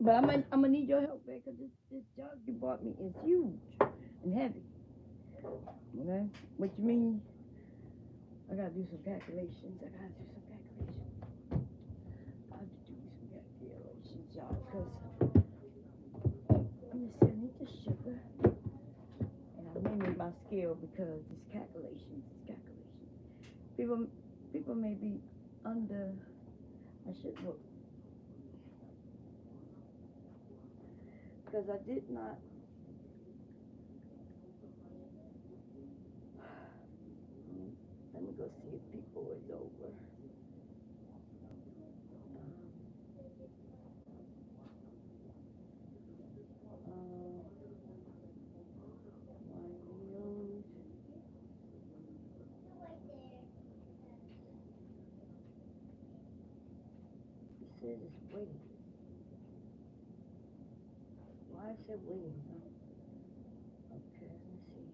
But I'm gonna need your help, babe, because this jug you bought me is huge and heavy. Okay? Which means I gotta do some calculations. I gotta do some calculations. I have to do some calculations, y'all, because let me see, I need the sugar. And I'm naming my scale because it's calculations, it's calculations. People people may be under I should look. Because I did not let me go see if people is over. It says it's waiting. Why is it waiting? Okay, let me see.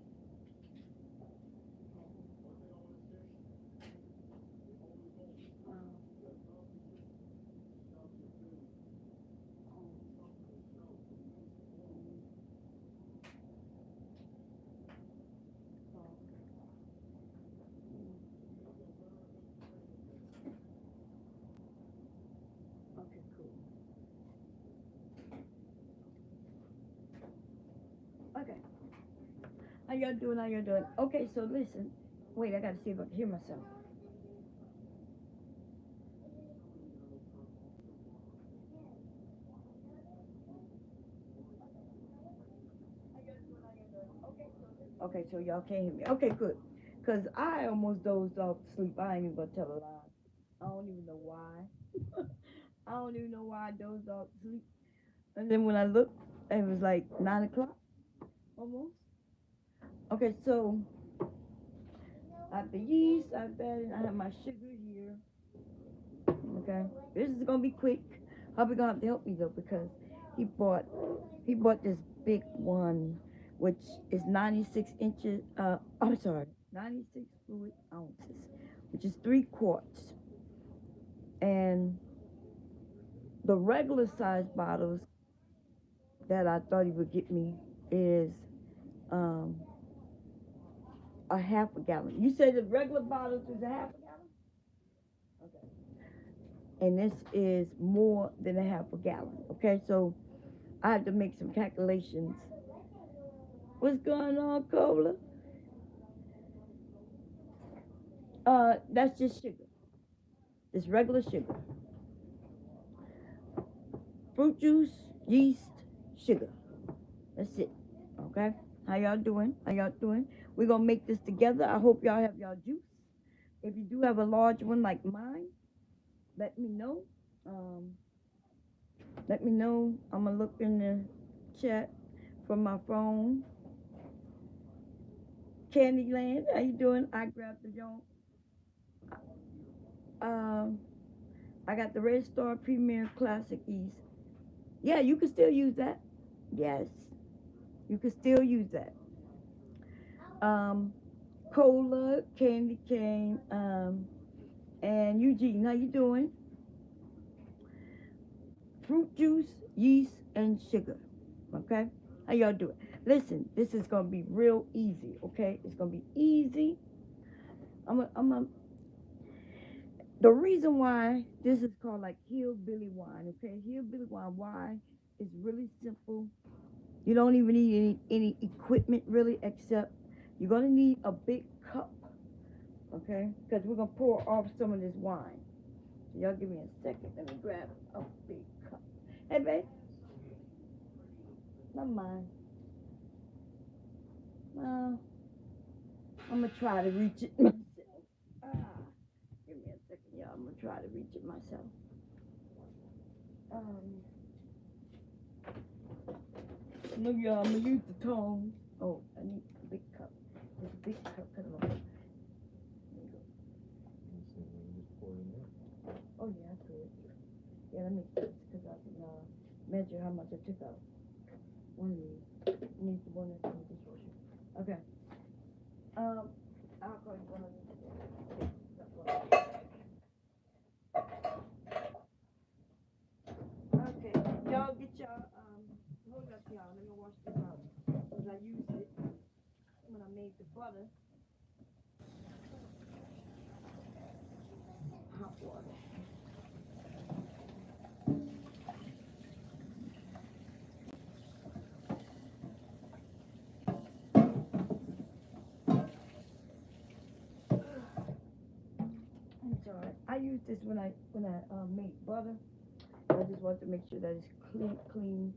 Okay, cool. Okay. How y'all doing? How y'all doing? Okay, so listen. Wait, I gotta see if I can hear myself. Okay, so y'all can't hear me. Okay, good. Cause I almost dozed off to sleep. I ain't even gonna tell a lie. I don't even know why. I don't even know why I dozed off to sleep. And then when I looked, it was like 9 o'clock almost. Okay, so I have the yeast, I have that, and I have my sugar here. Okay, this is gonna be quick. Hubby gonna have to help me though because he bought he bought this big one, which is 96 inches. I'm sorry, 96 fluid ounces, which is 3 quarts. And the regular size bottles that I thought he would get me is um, a half a gallon. You said the regular bottles is a half a gallon? Okay. And this is more than a half a gallon. Okay, so I have to make some calculations. What's going on, Cola? That's just sugar. It's regular sugar. Fruit juice, yeast, sugar. That's it. Okay? How y'all doing? How y'all doing? We're gonna make this together. I hope y'all have y'all juice. If you do have a large one like mine, let me know. Um, let me know. I'm gonna look in the chat from my phone. Candyland, how you doing? I grabbed the joint. Um, I got the Red Star Premier Classic East. Yeah, you can still use that. Yes, you can still use that. Um, Cola, Candy Cane, and Eugene, how you doing? Fruit juice, yeast, and sugar. Okay, how y'all doing? Listen, this is gonna be real easy. Okay, it's gonna be easy. I'm a the reason why this is called like hillbilly wine, okay? Hillbilly wine, why? It's really simple. You don't even need any equipment really, except you're gonna need a big cup, okay? Because we're gonna pour off some of this wine. So y'all give me a second. Let me grab a big cup. Hey, babe, not mine. I'm gonna try to reach it myself. Ah, give me a second, y'all. I'm gonna try to reach it myself. Um, Look, y'all, I'm gonna use the tongs. Oh, I need a big cup. There's a big cup. Come on. There you go. Oh, yeah, I could. Yeah, that makes sense because I can measure how much I took out. One of these. I need the one that's in the dishwasher. Okay. I'll call you one of these. Okay, y'all get y'all. Hold up, y'all. Let me wash this out. Because I used it when I made the butter. Hot water. I'm sorry. I used this when I made butter. I just want to make sure that it's clean.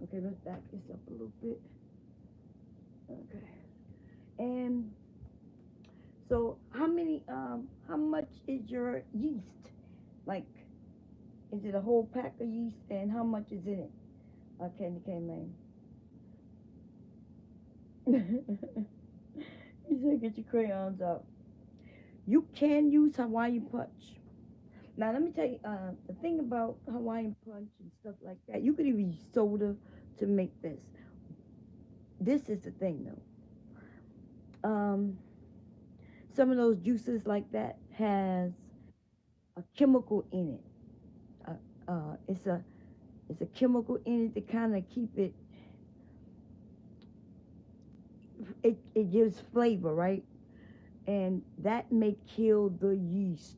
Okay, let's back this up a little bit. Okay. And so how much is your yeast? Like, is it a whole pack of yeast and how much is in it? Candy cane man. You said get your crayons out. You can use Hawaiian punch. Now let me tell you the thing about Hawaiian punch and stuff like that. You could even use soda to make this. This is the thing though. Some of those juices like that has a chemical in it. It's a chemical in it to kind of keep it gives flavor, right? And that may kill the yeast.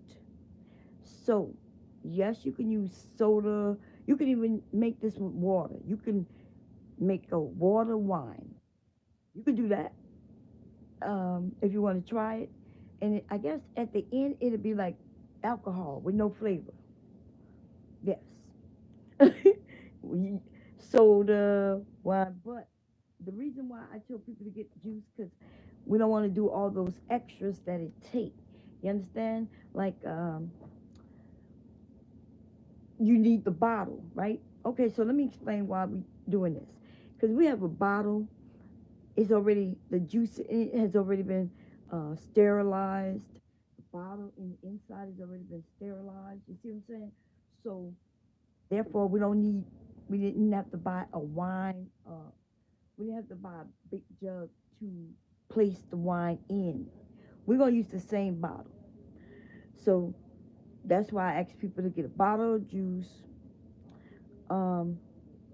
So, yes, you can use soda. You can even make this with water. You can make a water wine. You can do that if you want to try it. And I guess at the end, it'll be like alcohol with no flavor. Yes. Soda, wine. But the reason why I tell people to get juice because we don't want to do all those extras that it takes. You understand? Like you need the bottle, right? Okay, so let me explain why we doing this. Because we have a bottle, it's already the juice in it has already been sterilized. The bottle in the inside has already been sterilized. You see what I'm saying? So therefore, we didn't have to buy a wine. We didn't have to buy a big jug to place the wine in. We're gonna use the same bottle. So that's why I ask people to get a bottle of juice, um,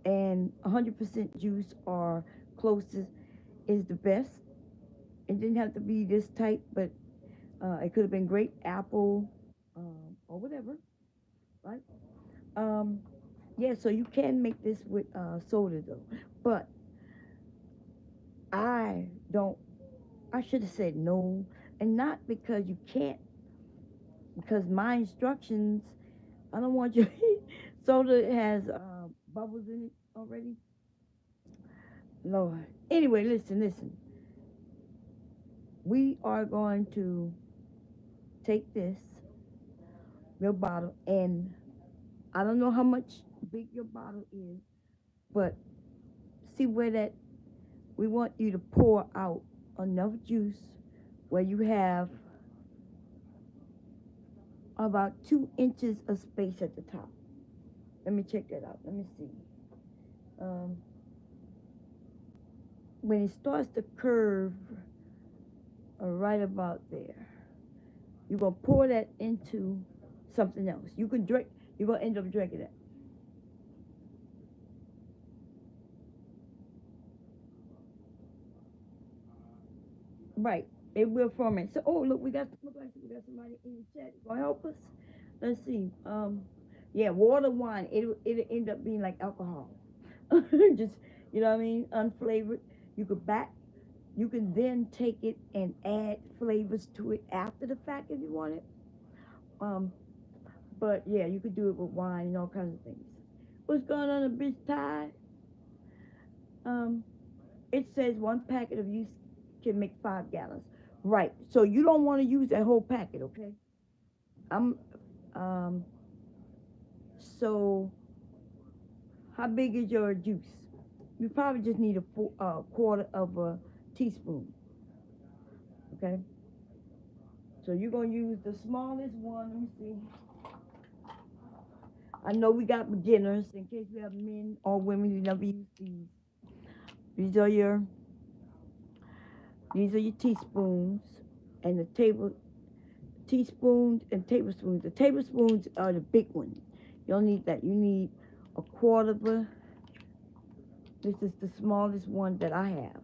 and 100% juice or closest is the best. It didn't have to be this type, but it could have been grape, apple, or whatever, right? Um, yeah, so you can make this with soda though, but I don't. I should have said no, and not because you can't, because my instructions. I don't want you. Soda has bubbles in it already. Lord. Anyway, listen. We are going to take this your bottle, and I don't know how much big your bottle is, but see where that we want you to pour out enough juice where you have about 2 inches of space at the top. Let me check that out. Let me see. Um, when it starts to curve right about there, you're gonna pour that into something else. You can drink. You're gonna end up drinking it. Right. It will ferment. So, oh look, look like we got somebody in the chat gonna help us. Let's see. Yeah, water, wine. It'll end up being like alcohol. Just you know what I mean, unflavored. You could back. You can then take it and add flavors to it after the fact if you want it. Um, but yeah, you could do it with wine and all kinds of things. What's going on, a bitch tie? Um, it says 1 packet of yeast can make 5 gallons. Right. So you don't want to use that whole packet, okay? I'm um so how big is your juice? You probably just need a quarter of a teaspoon, okay? So you're gonna use the smallest one. Let me see. I know we got beginners in case we have men or women who never use these. These are your these are your teaspoons and the teaspoons and tablespoons. The tablespoons are the big ones. You don't need that. You need a quarter of a This is the smallest one that I have.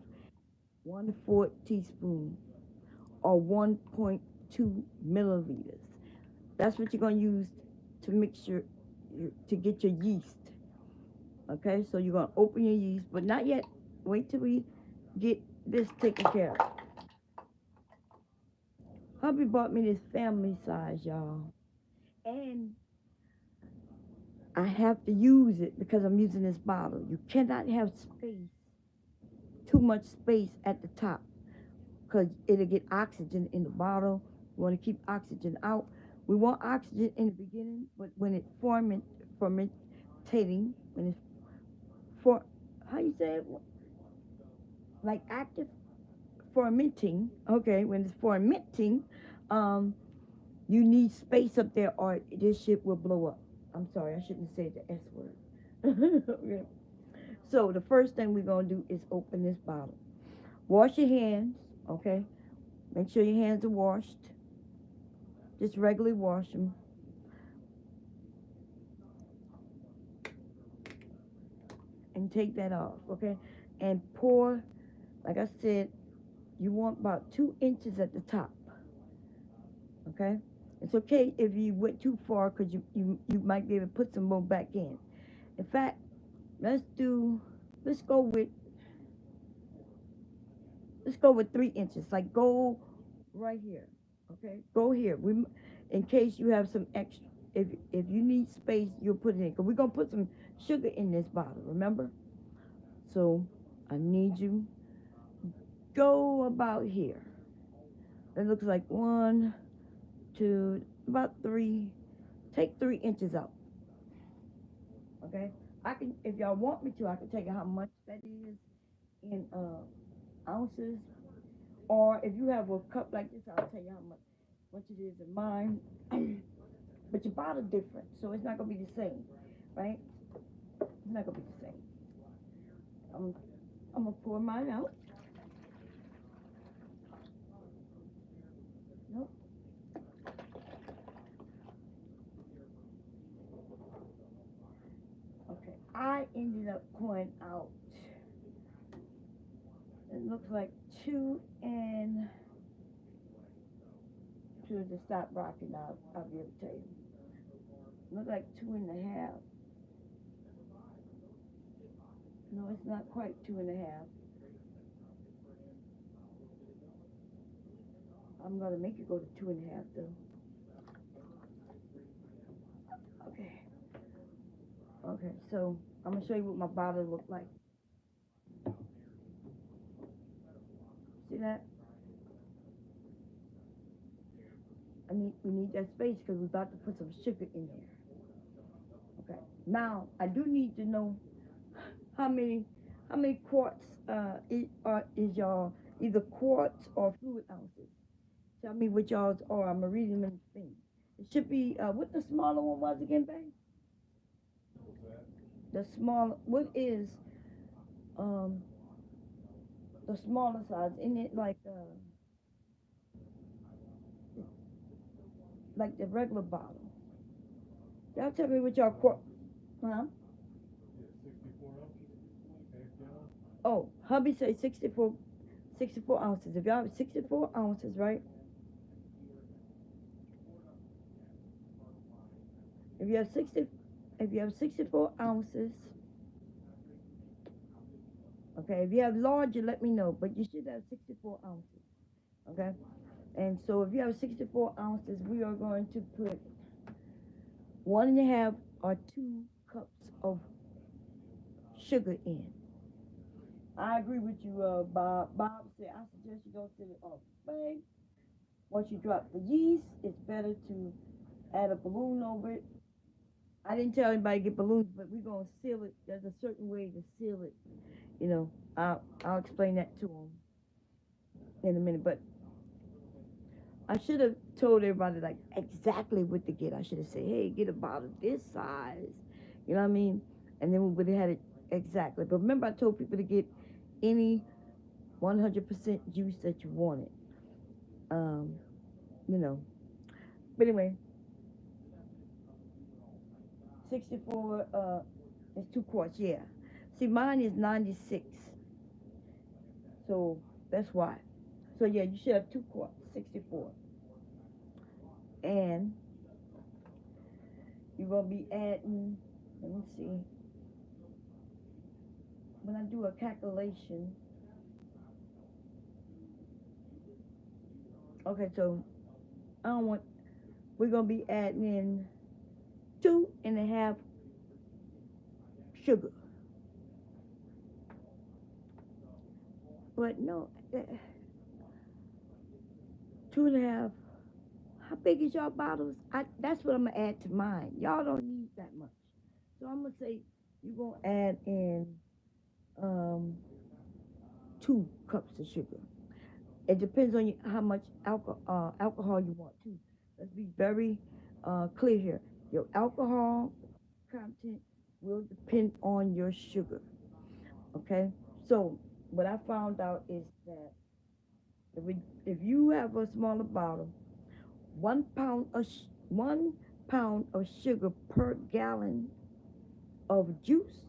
1/4 teaspoon or 1.2 milliliters. That's what you're going to use to mix to get your yeast. Okay, so you're going to open your yeast, but not yet. Wait till we get this taken care of. Hubby bought me this family size, y'all. And I have to use it because I'm using this bottle. You cannot have space, too much space at the top, because it'll get oxygen in the bottle. We want to keep oxygen out. We want oxygen in the beginning, but when it's fermentating, when it's for, how you say it? Like active fermenting, okay, when it's fermenting, um, you need space up there or this shit will blow up. I'm sorry, I shouldn't say the S word. Okay. So the first thing we're going to do is open this bottle. Wash your hands, okay? Make sure your hands are washed. Just regularly wash them. And take that off, okay? And pour, like I said, you want about 2 inches at the top, okay? It's okay if you went too far because you might be able to put some more back in. In fact, let's go with, let's go with 3 inches. Like go right here, okay? Go here. In case you have some extra, if you need space, you'll put it in. Because we're going to put some sugar in this bottle, remember? So I need you go about here. It looks like 1, 2, about 3. Take 3 inches out. Okay? I can, if y'all want me to, I can tell you how much that is in ounces. Or if you have a cup like this, I'll tell you how much it is in mine. But your bottle different, so it's not gonna be the same, right? It's not gonna be the same. I'm gonna pour mine out. Nope. Okay. I ended up pouring out. It looks like 2 and to stop rocking. I'll be able to tell you. Look like 2.5. No, it's not quite 2.5. I'm gonna make it go to 2.5 though. Okay. Okay, so I'm gonna show you what my bottle look like. See that? We need that space because we're about to put some sugar in there. Okay. Now I do need to know how many quarts is y'all either quarts or fluid ounces. Tell me what y'all's are. I'm gonna read them in the thing. It should be what the smaller one was again, babe? The small what is um the smaller size? Isn't it like the regular bottle? Y'all tell me what y'all quart, huh? Oh, hubby said 64 ounces. If y'all have 64 ounces, right? If you have 60, if you have 64 ounces, okay. If you have larger, let me know. But you should have 64 ounces, okay. And so if you have 64 ounces, we are going to put 1.5 or 2 cups of sugar in. I agree with you, Bob. Bob said, I suggest you don't set it off, babe. Once you drop the yeast, it's better to add a balloon over it. I didn't tell anybody to get balloons, but we're gonna seal it. There's a certain way to seal it. You know, I'll explain that to them in a minute. But I should have told everybody like exactly what to get. I should have said, hey, get a bottle this size. You know what I mean? And then we would have had it exactly. But remember, I told people to get any 100% juice that you wanted. Um, you know. But anyway, 64 is 2 quarts. Yeah. See, mine is 96. So that's why. So yeah, you should have 2 quarts, 64. And you're gonna be adding, let me see. When I do a calculation, okay, so I don't want, we're gonna be adding in 2.5 sugar. But no, 2.5. How big is y'all bottles? That's what I'm gonna add to mine. Y'all don't need that much. So I'm gonna say you're gonna add in um 2 cups of sugar. It depends on how much alcohol you want too. Let's be very clear here. Your alcohol content will depend on your sugar. Okay. So what I found out is that if you have a smaller bottle, 1 pound of sugar per gallon of juice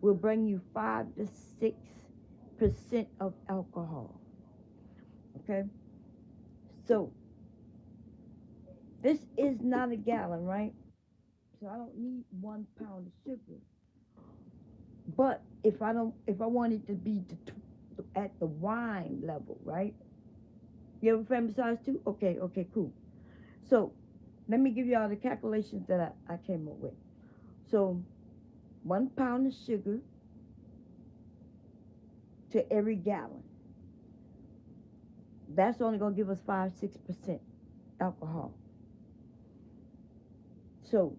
will bring you 5 to 6% of alcohol. Okay, so this is not a gallon, right? So I don't need 1 pound of sugar. But if I want it to be at the wine level, right? You have a family size too? Okay, okay, cool. So let me give you all the calculations that I came up with. So 1 pound of sugar to every gallon. That's only gonna give us 5-6% alcohol. So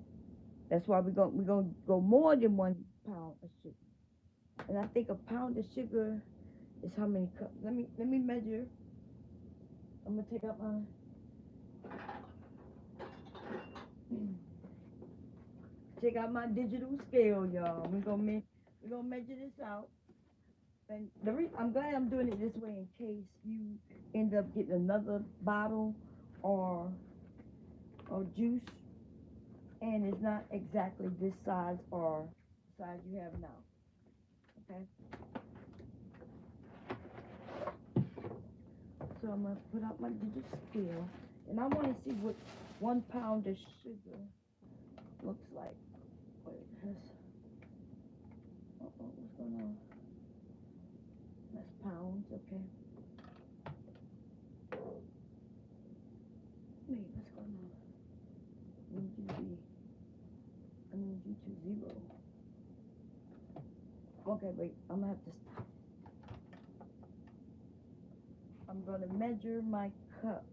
that's why we're gonna go more than 1 pound of sugar. And I think a pound of sugar is how many cups? Let me measure. I'm gonna take out my take out my digital scale, y'all. We're gonna measure this out. And I'm glad I'm doing it this way in case you end up getting another bottle or juice and it's not exactly this size or size you have now. Okay. So I'm gonna put out my digital scale, and I want to see what 1 pound of sugar looks like. Wait, what's going on? That's pounds, okay. Wait, what's going on? I need you to zero. Okay, wait, I'm gonna have to stop. I'm gonna measure my cup.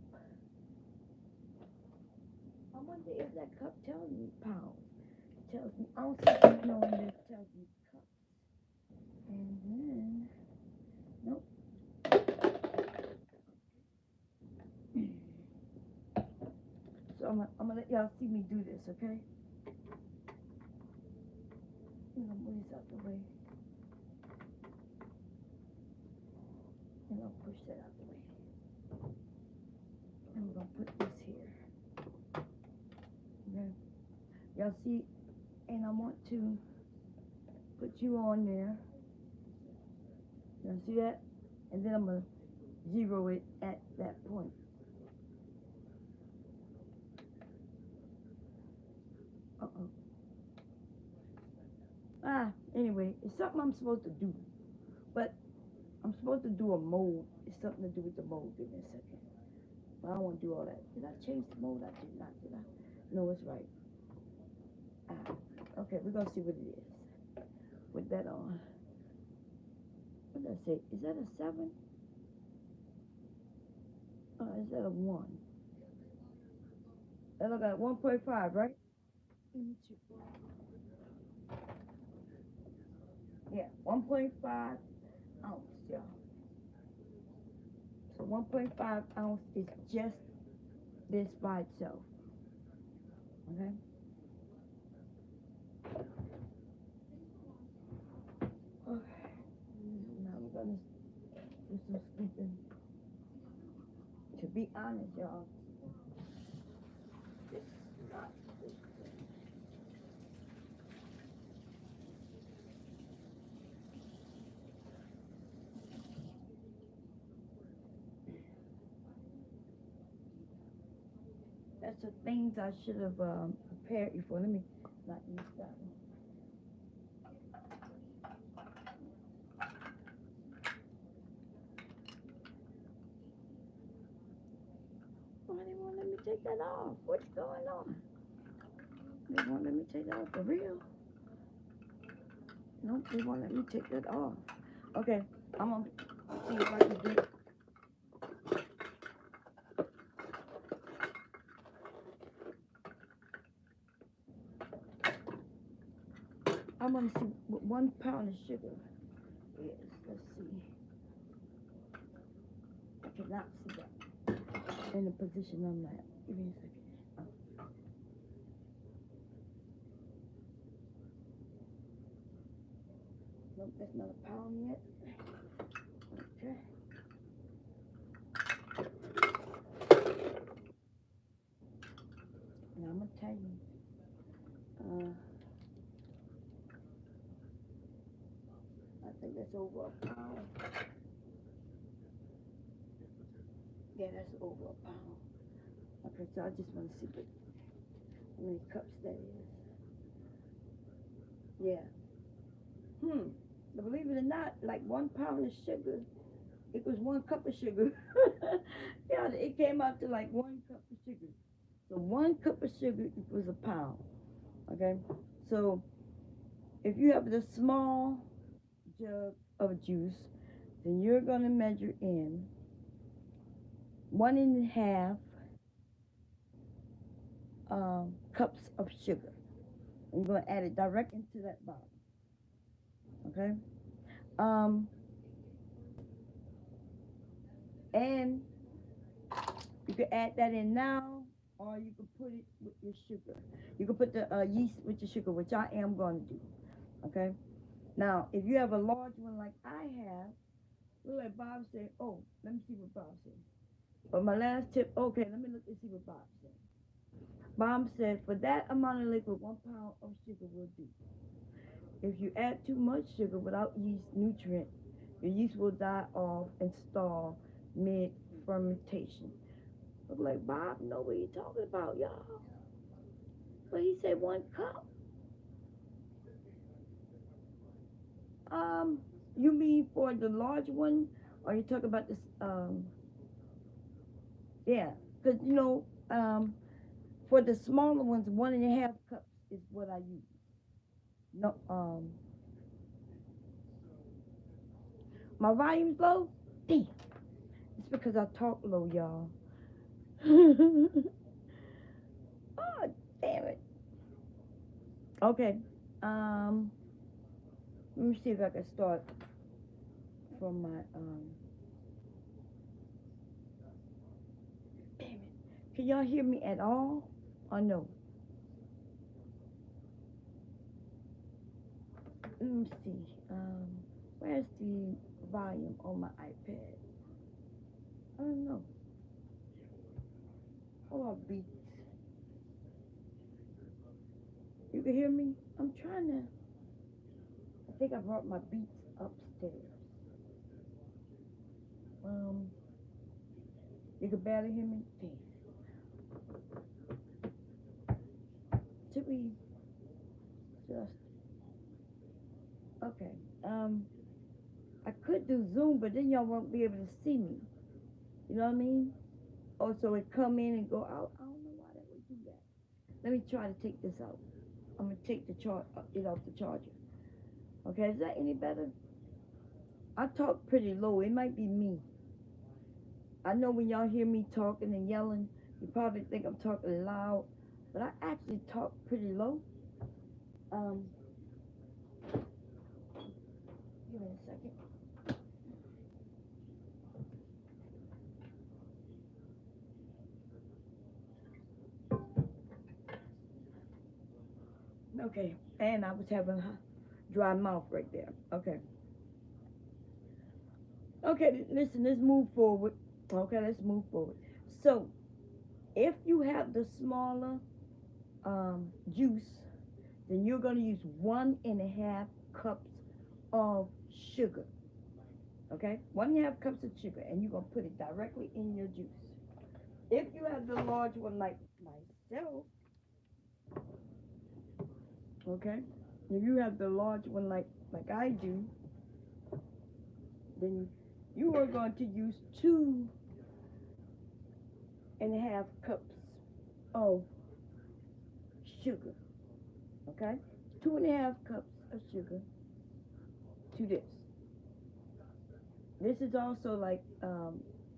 I wonder if that cup tells me pounds. It tells me ounces, no, it tells me cups. And then, nope. So I'm gonna let y'all see me do this, okay? I'm gonna move this out the way. And I'll push that out the way. And we're gonna put this here. Okay. Y'all see, and I want to put you on there. Y'all see that? And then I'm gonna zero it at that point. Anyway, it's something I'm supposed to do. But I'm supposed to do a mode. It's something to do with the mode. Give me a second. But I don't want to do all that. Did I change the mode? I did not, did I? No, it's right. Okay, we're going to see what it is. With that on. What did I say? Is that a 7? Is that a 1? That look at 1.5, right? Let me check. Yeah, 1.5 ounce, y'all. So 1.5 ounce is just this by itself. Okay? Okay. Now we're gonna do some scooping. To be honest, y'all, this is not this thing. there's some things I should have prepared you for. Let me not use that one. Why they won't let me take that off? What's going on? They won't let me take that off for real. Nope, they won't let me take that off. Okay, I'm gonna see if I can get. I'm gonna see what 1 pound of sugar is. Let's see. I cannot see that in the position I'm at. Give me a second. Nope, that's not a pound yet. Okay. Now I'm gonna tell you. I think that's over a pound. Yeah, that's over a pound. Okay, so I just want to see how many cups that is. Yeah. But believe it or not, like 1 pound of sugar, it was 1 cup of sugar. Yeah, it came out to like 1 cup of sugar. So 1 cup of sugar equals a pound. Okay. So if you have the small jug of juice, then you're gonna measure in 1.5 cups of sugar. And you're gonna add it direct into that bottle. Okay. Um, and you can add that in now, or you can put it with your sugar. You can put the yeast with your sugar, which I am going to do. Okay. Now, if you have a large one like I have, look like Bob said. Oh, let me see what Bob said. But my last tip. Okay, let me look and see what Bob said. Bob said for that amount of liquid, 1 pound of sugar will do. If you add too much sugar without yeast nutrient, your yeast will die off and stall mid fermentation. Look like Bob know what he's talking about, y'all. But he said 1 cup. Um, you mean for the large one, or you talking about this? Yeah, because for the smaller ones, 1.5 cups is what I use. No, my volume's low. Damn, it's because I talk low, y'all. Oh, damn it. Okay. Um, let me see if I can start from my Damn it. Can y'all hear me at all? Or no? Let me see. Where's the volume on my iPad? I don't know. Oh, beats. You can hear me? I'm trying to. I think I brought my beats upstairs. Um, you can barely hear me? Damn. Should we just. Okay. I could do Zoom, but then y'all won't be able to see me. You know what I mean? Oh, so it come in and go out. I don't know why that would do that. Let me try to take this out. I'm gonna take the it off the charger. Okay, is that any better? I talk pretty low. It might be me. I know when y'all hear me talking and yelling, you probably think I'm talking loud, but I actually talk pretty low. Um, give me a second. Okay, and I was having a dry mouth right there. Okay. Okay, listen, let's move forward. Okay, let's move forward. So, if you have the smaller juice, then you're going to use 1.5 cups of sugar. Okay, 1.5 cups of sugar, and you're going to put it directly in your juice. If you have the large one like myself, okay, if you have the large one like I do, then you are going to use 2.5 cups of sugar. Okay, 2.5 cups of sugar to this. This is also like,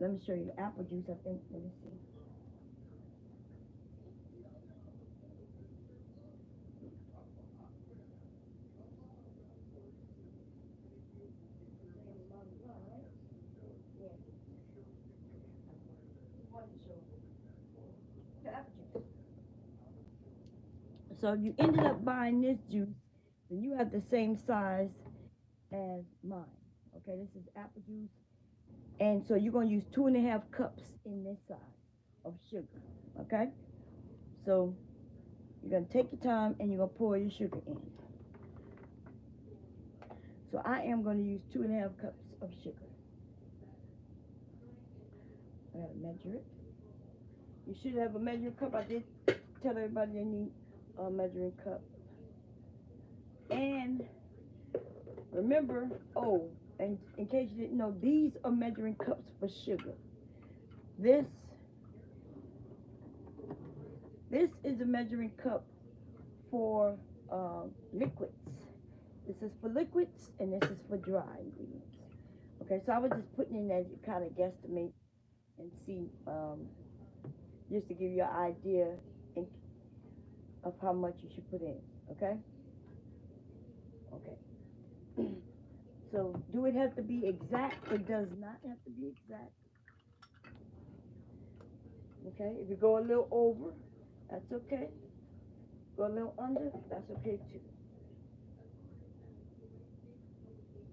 let me show you the apple juice. I think. Let me see. The apple juice. So if you ended up buying this juice, then you have the same size as mine. Okay, this is apple juice. And so you're going to use 2.5 cups in this size of sugar. Okay? So you're going to take your time and you're going to pour your sugar in. So I am going to use 2.5 cups of sugar. I got to measure it. You should have a measuring cup. I did tell everybody they need a measuring cup. And remember, oh, and in case you didn't know, these are measuring cups for sugar. This is a measuring cup for liquids. This is for liquids, and this is for dry ingredients. Okay, so I was just putting in as you kind of guesstimate and see, just to give you an idea of how much you should put in. Okay? Okay. So, do it have to be exact? It does not have to be exact. Okay, if you go a little over, that's okay. Go a little under, that's okay too.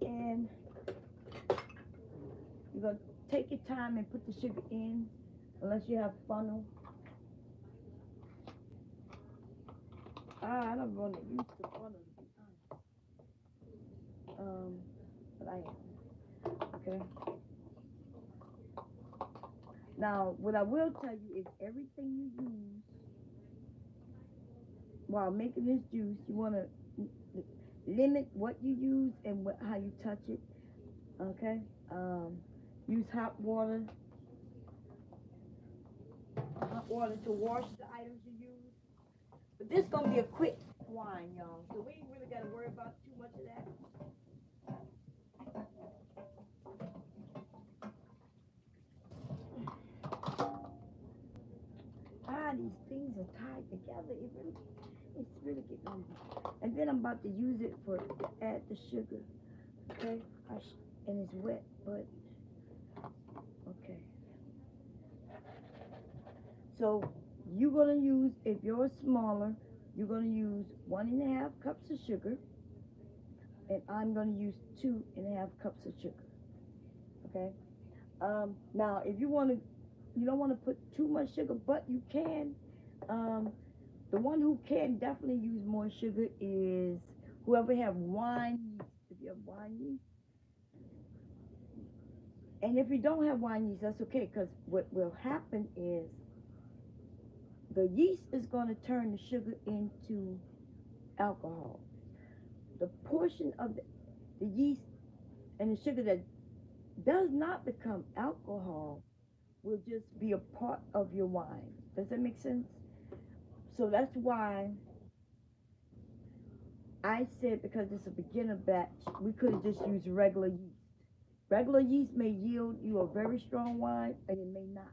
And you're going to take your time and put the sugar in, unless you have funnel. I don't want to use the funnel, to be honest. But I am. Okay. Now, what I will tell you is everything you use while making this juice, you want to limit what you use and how you touch it. Okay. Use hot water to wash the items you use. But this gonna be a quick wine, y'all. So we ain't really gotta worry about too much of that. These things are tied together. It's really getting on me. And then I'm about to use it to add the sugar. Okay, and it's wet, but okay. So you're gonna use, if you're smaller, you're gonna use 1.5 cups of sugar, and I'm gonna use 2.5 cups of sugar. Okay. Now, if you don't want to put too much sugar, but you can. The one who can definitely use more sugar is whoever have wine yeast. If you have wine yeast, and if you don't have wine yeast, that's okay, because what will happen is the yeast is going to turn the sugar into alcohol. The portion of the yeast and the sugar that does not become alcohol will just be a part of your wine. Does that make sense? So that's why I said, because it's a beginner batch, we could have just used regular yeast. Regular yeast may yield you a very strong wine, and it may not.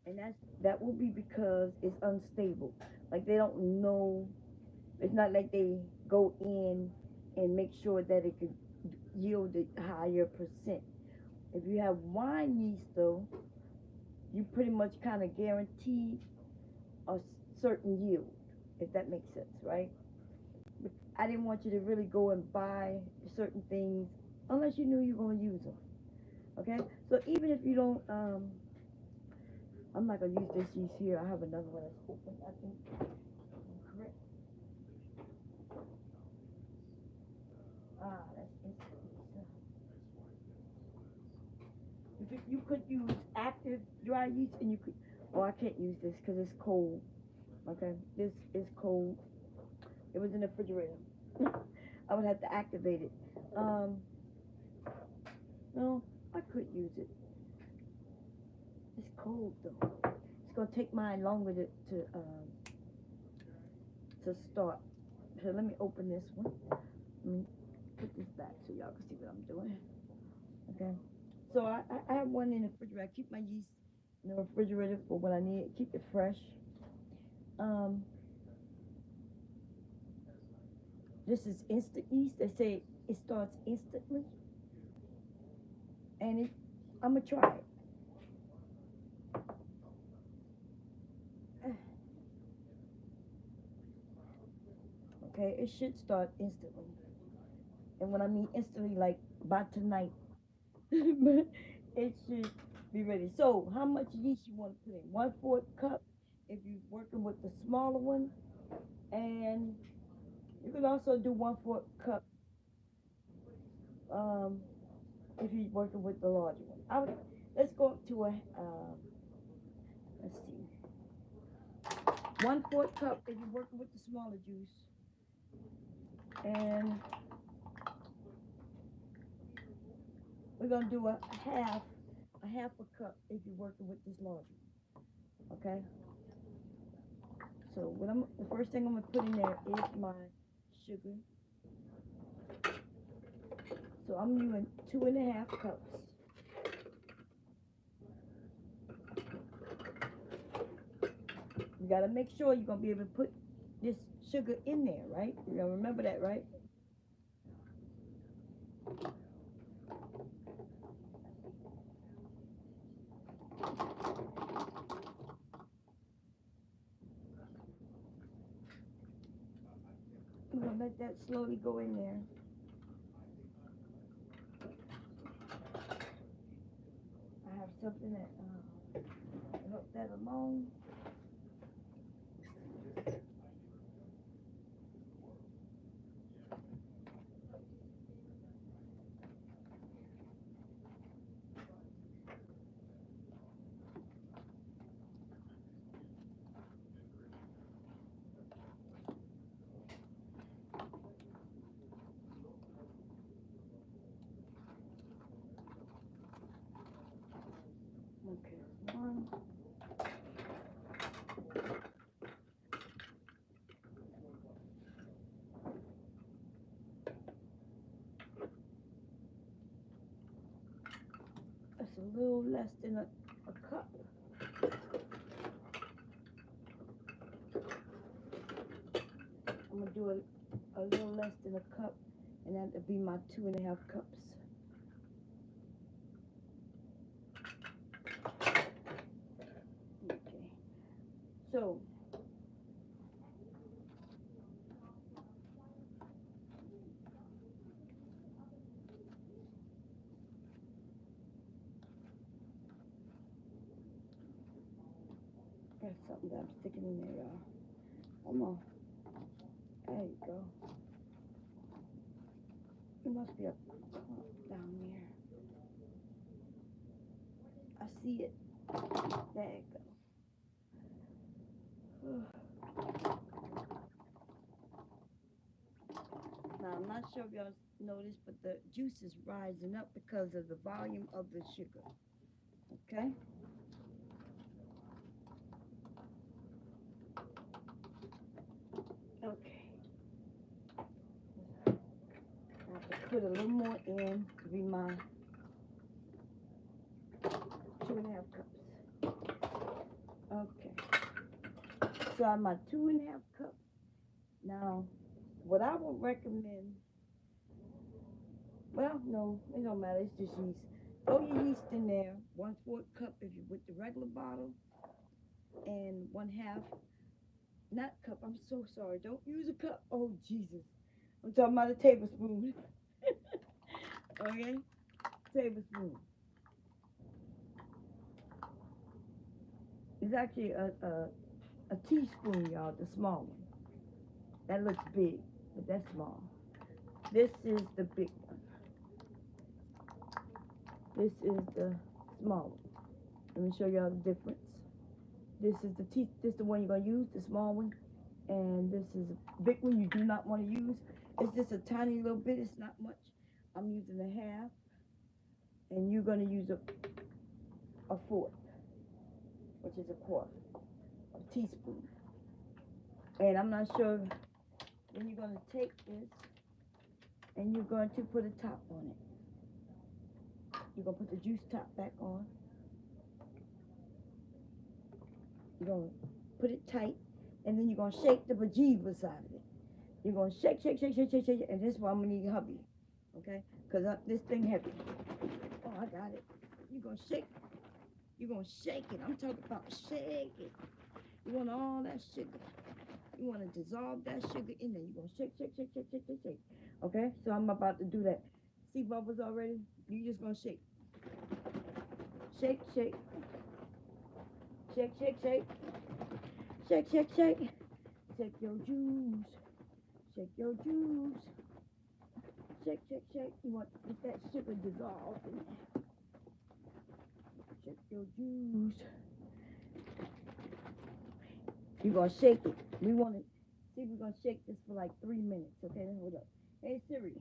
And that will be because it's unstable. Like, they don't know. It's not like they go in and make sure that it could yield a higher percent. If you have wine yeast, though, you pretty much kind of guarantee a certain yield, if that makes sense, right? But I didn't want you to really go and buy certain things unless you knew you were going to use them. Okay? So even if you don't, I'm not going to use this yeast here. I have another one that's open, I think. Correct. That's instant. You could use active dry yeast, and you could Oh, I can't use this because it's cold. Okay, this is cold. It was in the refrigerator. I would have to activate it. Um, no, I could use it. It's cold though. It's gonna take mine longer to start. So let me open this one. Let me put this back so y'all can see what I'm doing. Okay. So I have one in the refrigerator. I keep my yeast in the refrigerator for when I need it. Keep it fresh. Um, this is instant yeast. They say it starts instantly, and I'm gonna try it. Okay, it should start instantly. And when I mean instantly, like by tonight, it should be ready. So, how much yeast you want to put in? 1/4 cup if you're working with the smaller one, and you can also do 1/4 cup um, if you're working with the larger one. Let's go up to let's see, 1/4 cup if you're working with the smaller juice, and we're gonna do a half a cup if you're working with this larger one. Okay. So the first thing I'm gonna put in there is my sugar. So I'm using 2.5 cups. You gotta make sure you're gonna be able to put this sugar in there, right? You gotta remember that, right? I'm gonna let that slowly go in there. I have something that help that along. Okay, one. That's a little less than a cup. I'm gonna do a little less than a cup, and that'll be my 2.5 cups. Okay. So got something that I'm sticking in there, y'all. Come on. There you go. It must be a clump down there. I see it. There you go. Now, I'm not sure if y'all noticed, but the juice is rising up because of the volume of the sugar. Okay? Okay. I have to put a little more in to be my 2.5 cups. Okay. So I have my 2.5 cups. Now, what I would recommend, well, no, it don't matter. It's just yeast. Throw your yeast in there, 1/4 cup if you with the regular bottle, and 1/2, not cup. I'm so sorry. Don't use a cup. Oh Jesus, I'm talking about a tablespoon. Okay, tablespoon. It's actually a teaspoon, y'all. The small one. That looks big, but that's small. This is the big one. This is the small one. Let me show y'all the difference. This is the one you're gonna use, the small one, and this is a big one you do not want to use. It's just a tiny little bit. It's not much. I'm using a half, and you're gonna use a fourth, which is a quarter, a teaspoon. And I'm not sure when you're gonna take this, and you're going to put a top on it. You're gonna put the juice top back on. You're gonna put it tight, and then you're gonna shake the bejeebus out of it. You're gonna shake, shake, shake, shake, shake, shake, and this is why I'm gonna need hubby, okay? Cause this thing heavy. Oh, I got it. You're gonna shake. You're gonna shake it. I'm talking about shake it. You want all that sugar. You want to dissolve that sugar in there. You're gonna shake, shake, shake, shake, shake, shake, shake. Okay? So I'm about to do that. See bubbles already? You just gonna shake. Shake, shake. Shake, shake, shake. Shake, shake, shake. Shake your juice. Shake your juice. Shake, shake, shake. You want to get that sugar dissolved in there. Shake your juice. You're gonna shake it. We want to see. We're gonna shake this for like 3 minutes. Okay, hold up. Hey Siri,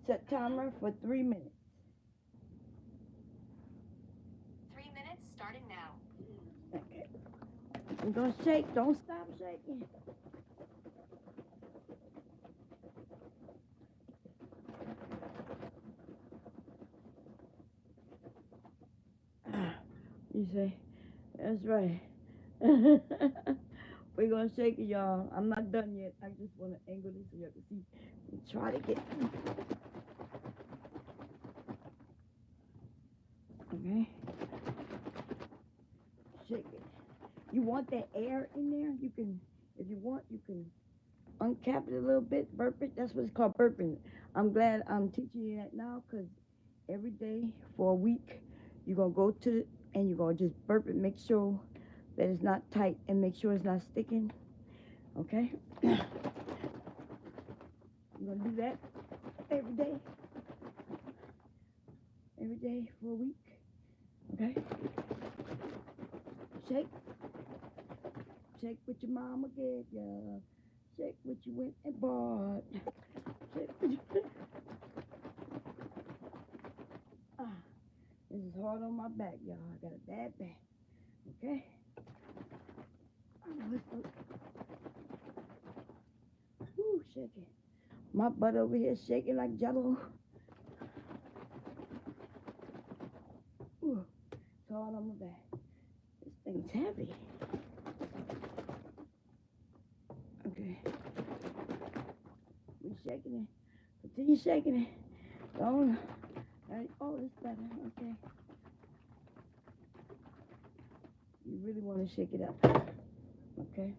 set timer for 3 minutes. 3 minutes starting now. Okay. We're gonna shake. Don't stop shaking. You say, that's right. We're gonna shake it, y'all. I'm not done yet. I just want to angle this so you can see. Try to get. Okay. Shake it. You want that air in there? You can, if you want, you can uncap it a little bit, burp it. That's what it's called, burping. I'm glad I'm teaching you that now, because every day for a week, you're going to go to it and you're going to just burp it. Make sure that it's not tight and make sure it's not sticking. Okay? You're going to do that every day. Every day for a week. Okay? Shake. Shake what your mama gave ya. Shake what you went and bought. Shake what you... This is hard on my back, y'all. I got a bad back. Okay? Whew, shaking. My butt over here shaking like jello. Ooh, it's hard on my back. This thing's heavy. Okay. We shaking it. Continue shaking it. Don't. Oh, it's better. Okay. You really want to shake it up. Okay.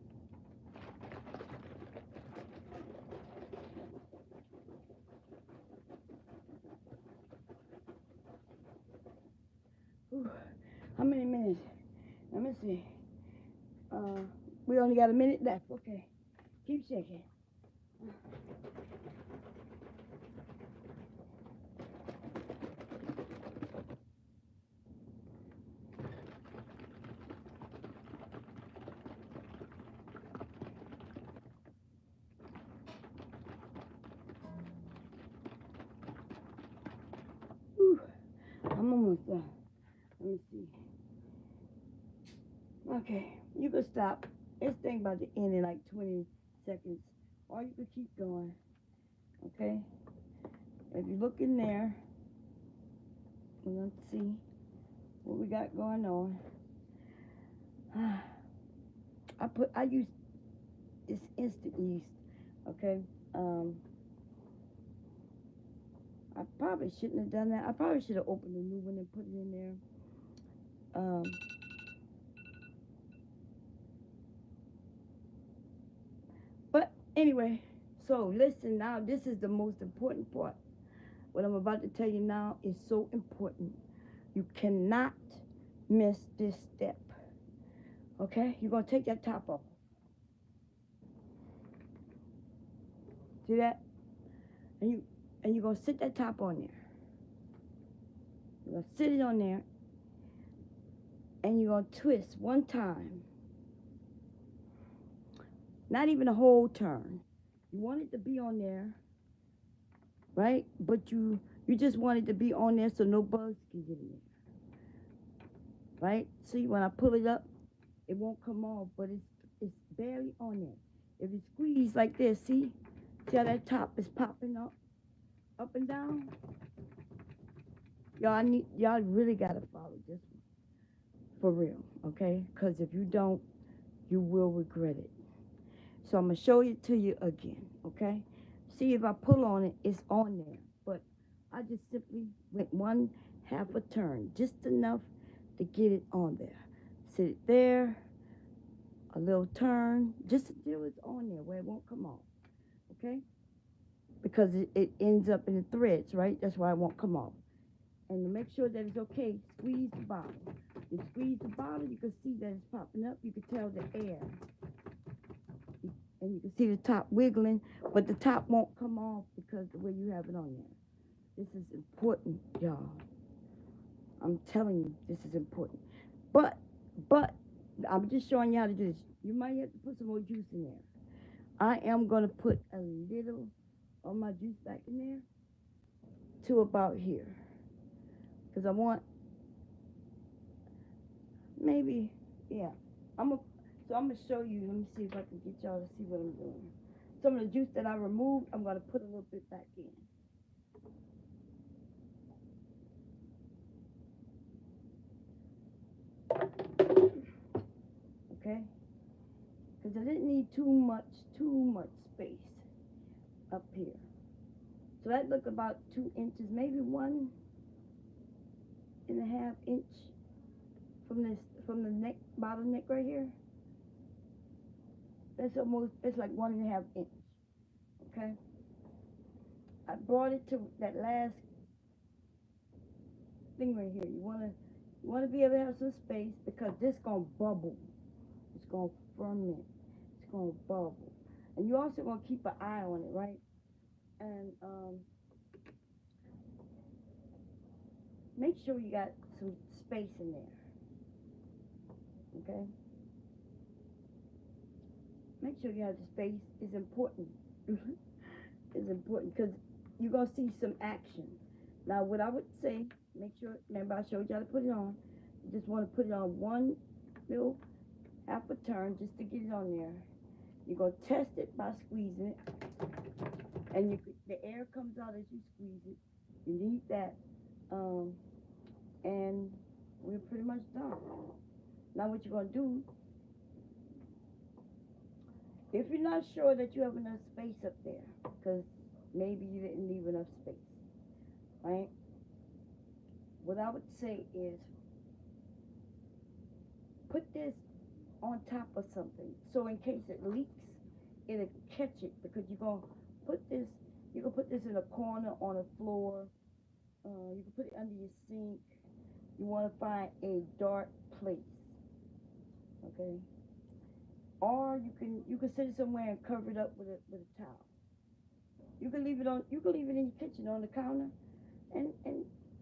Ooh. How many minutes? Let me see. We only got a minute left. Okay. Keep shaking. Whew. I'm almost done. Let me see. Okay, you can stop. This thing about to end in like 20 seconds. Or you can keep going. Okay? If you look in there, let's see what we got going on. I use this instant yeast. Okay? I probably shouldn't have done that. I probably should have opened a new one and put it in there. But anyway, so listen now. This is the most important part. What I'm about to tell you now is so important. You cannot miss this step. Okay? You're going to take that top off. See that? And you're going to sit that top on there. You're going to sit it on there. and you're going to twist one time. Not even a whole turn. You want it to be on there, right? But you just want it to be on there so no bugs can get in there, right? See, when I pull it up, it won't come off, but it's barely on there. If you squeeze like this, see how that top is popping up and down. Y'all really gotta follow this one for real, okay? Because if you don't, you will regret it. So I'm gonna show it to you again, okay? See if I pull on it, it's on there. But I just simply went one half a turn, just enough to get it on there. Sit it there, a little turn, just until it's on there where it won't come off, okay? Because it ends up in the threads, right? That's why it won't come off. And to make sure that it's okay, squeeze the bottom. You squeeze the bottom, you can see that it's popping up. You can tell the air. And you can see the top wiggling, but the top won't come off because the way you have it on there. This is important, y'all. I'm telling you, this is important. But, I'm just showing you how to do this. You might have to put some more juice in there. I am going to put a little of my juice back in there to about here. Because I want, maybe, yeah. So I'm going to show you. Let me see if I can get y'all to see what I'm doing. Some of the juice that I removed, I'm going to put a little bit back in. Okay? Because I didn't need too much space up here. So that looked about 2 inches, maybe 1.5 inch from the neck, bottom neck right here. It's like 1.5 inch. Okay? I brought it to that last thing right here. You wanna be able to have some space because this gonna bubble. It's gonna ferment. It's gonna bubble. And you also gonna keep an eye on it, right? And make sure you got some space in there. Okay? Make sure you have the space. It's important. It's important because you're going to see some action. Now, what I would say, make sure, remember I showed you how to put it on. You just want to put it on one little half a turn just to get it on there. You're going to test it by squeezing it. And the air comes out as you squeeze it. You need that. And we're pretty much done. Now what you're going to do, if you're not sure that you have enough space up there, because maybe you didn't leave enough space, right? What I would say is put this on top of something. So in case it leaks, it'll catch it because you're going to put this in a corner on the floor. You can put it under your sink. You want to find a dark place, okay? Or you can set it somewhere and cover it up with a towel. You can leave it in your kitchen on the counter, and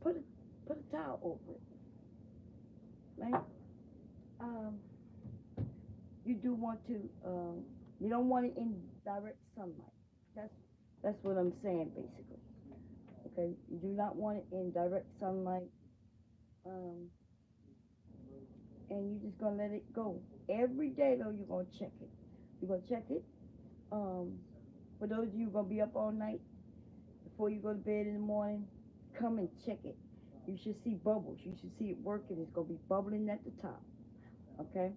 put a towel over it, right? You do want to you don't want it in direct sunlight. That's what I'm saying basically. Okay, you do not want it in direct sunlight. And you're just gonna let it go. Every day though, you're gonna check it. You're gonna check it. For those of you who are gonna be up all night before you go to bed in the morning, come and check it. You should see bubbles. You should see it working. It's gonna be bubbling at the top. Okay.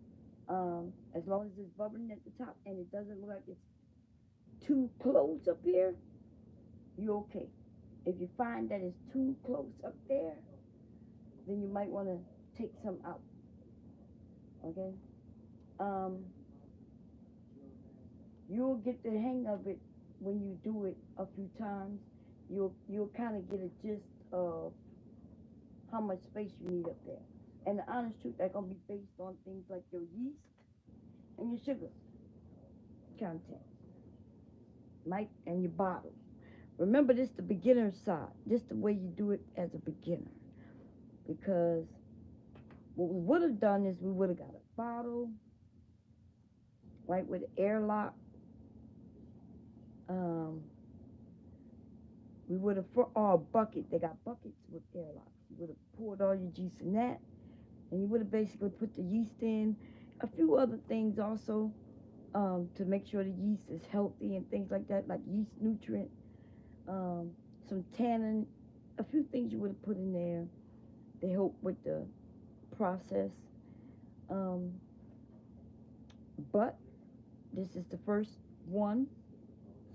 As long as it's bubbling at the top and it doesn't look like it's too close up here, you're okay. If you find that it's too close up there, then you might want to take some out. Okay? You'll get the hang of it when you do it a few times. You'll kind of get a gist of how much space you need up there. And the honest truth, that's going to be based on things like your yeast and your sugar content, right? And your bottles. Remember, this is the beginner side. This is the way you do it as a beginner. Because What we would have done is we would have got a bottle, right, with an airlock. Um, we would have, or a bucket. They got buckets with airlocks. You would have poured all your juice in that, and you would have basically put the yeast in. A few other things also, to make sure the yeast is healthy and things like that, like yeast nutrient, um, some tannin, a few things you would have put in there. They help with the process. Um, but this is the first one,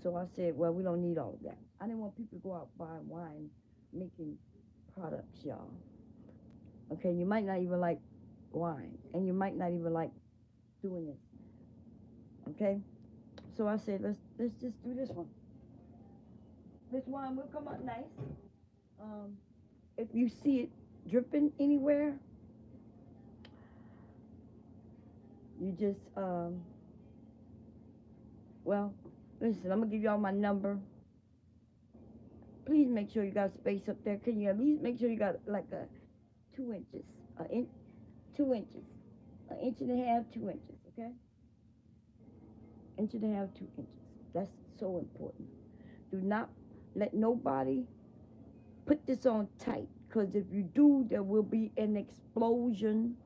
so I said, well, we don't need all of that. I didn't want people to go out buying wine, making products, y'all. Okay, you might not even like wine, and you might not even like doing this. Okay, so I said, let's just do this one. This wine will come out nice. Um, if you see it dripping anywhere, you just well, listen. I'm gonna give y'all my number. Please make sure you got space up there. Can you at least make sure you got like a 2 inches, a inch, 2 inches, an inch and a half, 2 inches. Okay, inch and a half, 2 inches. That's so important. Do not let nobody put this on tight, because if you do, there will be an explosion.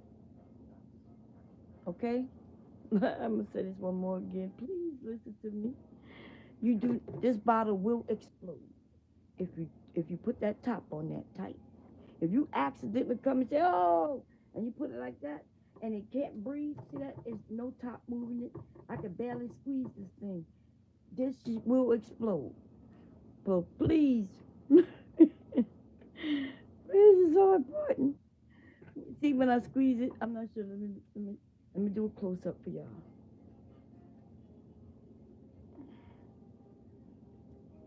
Okay, I'm gonna say this one more again. Please listen to me. You do, this bottle will explode if you put that top on that tight. If you accidentally come and say, oh, and you put it like that, and it can't breathe, see that? It's no top moving it. I can barely squeeze this thing. This will explode. So please, this is so important. See, when I squeeze it, I'm not sure. Let me do a close up for y'all.